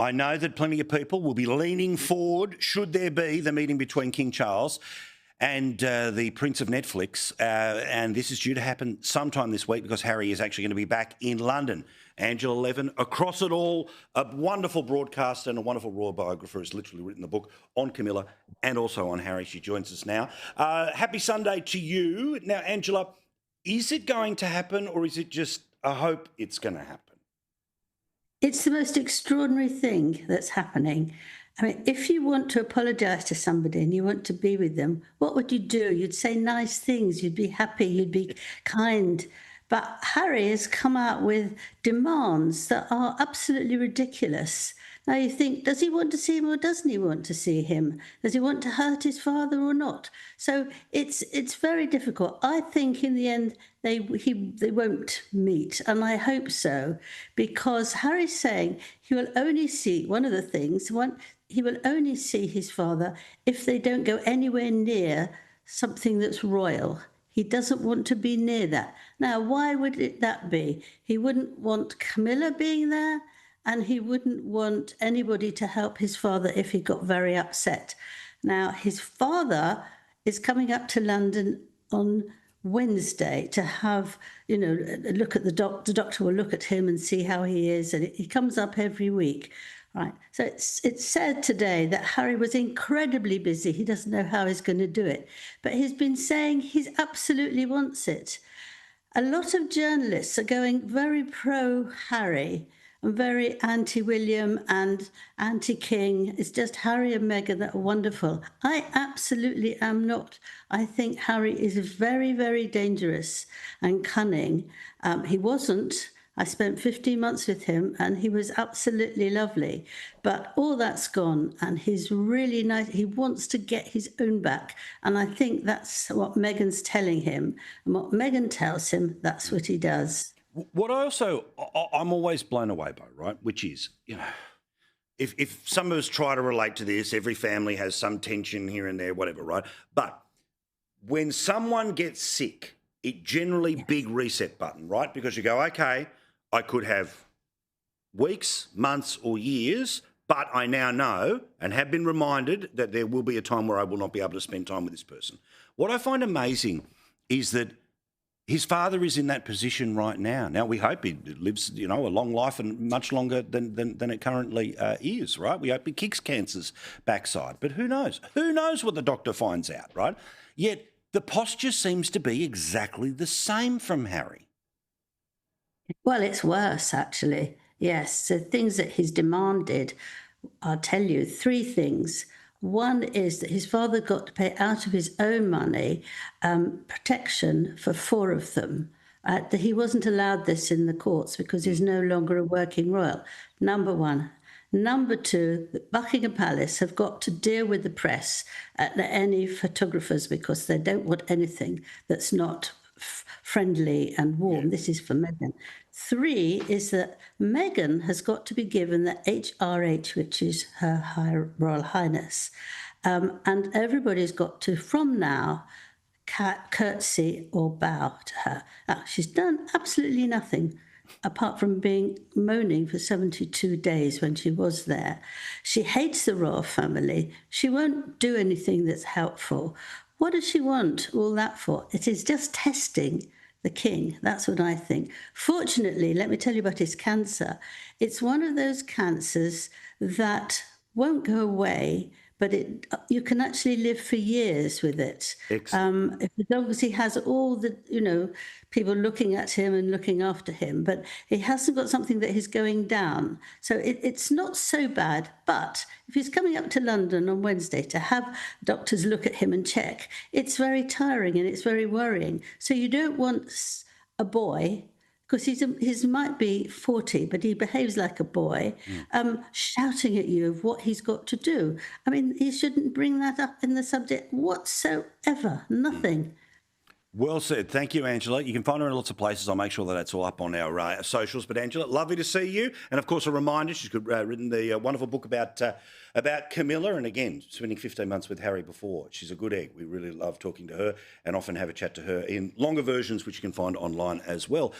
I know that plenty of people will be leaning forward, should there be the meeting between King Charles and the Prince of Netflix, and this is due to happen sometime this week because Harry is actually going to be back in London. Angela Levin, across it all, a wonderful broadcaster and a wonderful royal biographer, has literally written the book on Camilla and also on Harry. She joins us now. Happy Sunday to you. Now, Angela, is it going to happen or is it just a hope it's going to happen? It's the most extraordinary thing that's happening. I mean, if you want to apologise to somebody and you want to be with them, what would you do? You'd say nice things, you'd be happy, you'd be kind. But Harry has come out with demands that are absolutely ridiculous. Now you think, does he want to see him or doesn't he want to see him? Does he want to hurt his father or not? So it's very difficult. I think in the end they won't meet, and I hope so, because Harry's saying he will only see one of the things. He will only see his father if they don't go anywhere near something that's royal. He doesn't want to be near that. Now, why would that be? He wouldn't want Camilla being there, and he wouldn't want anybody to help his father if he got very upset. Now, his father is coming up to London on Wednesday to have, a look at the doctor. The doctor will look at him and see how he is, and he comes up every week. Right. So it's said today that Harry was incredibly busy. He doesn't know how he's going to do it, but he's been saying he absolutely wants it. A lot of journalists are going very pro-Harry and very anti-William and anti-King. It's just Harry and Meghan that are wonderful. I absolutely am not. I think Harry is very, very dangerous and cunning. He wasn't. I spent 15 months with him and he was absolutely lovely. But all that's gone and he's really nice. He wants to get his own back. And I think that's what Meghan's telling him. And what Meghan tells him, that's what he does. What I'm always blown away by, right, which is, if some of us try to relate to this, every family has some tension here and there, whatever, right? But when someone gets sick, it generally big reset button, right? Because you go, okay, I could have weeks, months or years, but I now know and have been reminded that there will be a time where I will not be able to spend time with this person. What I find amazing is that his father is in that position right now. Now, we hope he lives, a long life and much longer than it currently is, right? We hope he kicks cancer's backside. But who knows? Who knows what the doctor finds out, right? Yet the posture seems to be exactly the same from Harry. Well, it's worse, actually. Yes, the things that he's demanded, I'll tell you, 3 things. One is that his father got to pay out of his own money protection for 4 of them. He wasn't allowed this in the courts because he's no longer a working royal. Number 1. Number 2, the Buckingham Palace have got to deal with the press, any photographers, because they don't want anything that's not friendly and warm. Yeah. This is for Meghan. 3 is that Meghan has got to be given the HRH, which is her Royal Highness. And everybody's got to, from now, curtsy or bow to her. Now, she's done absolutely nothing apart from moaning for 72 days when she was there. She hates the royal family. She won't do anything that's helpful. What does she want all that for? It is just testing the king. That's what I think. Fortunately, let me tell you about his cancer. It's one of those cancers that won't go away, but you can actually live for years with it. As long as he has all the, people looking at him and looking after him, but he hasn't got something that is going down. So it's not so bad. But if he's coming up to London on Wednesday to have doctors look at him and check, it's very tiring and it's very worrying. So you don't want a boy, because he might be 40, but he behaves like a boy, shouting at you of what he's got to do. I mean, he shouldn't bring that up in the subject whatsoever. Nothing. Well said. Thank you, Angela. You can find her in lots of places. I'll make sure that that's all up on our socials. But, Angela, lovely to see you. And, of course, a reminder, she's written the wonderful book about Camilla. And, again, spending 15 months with Harry before. She's a good egg. We really love talking to her and often have a chat to her in longer versions, which you can find online as well.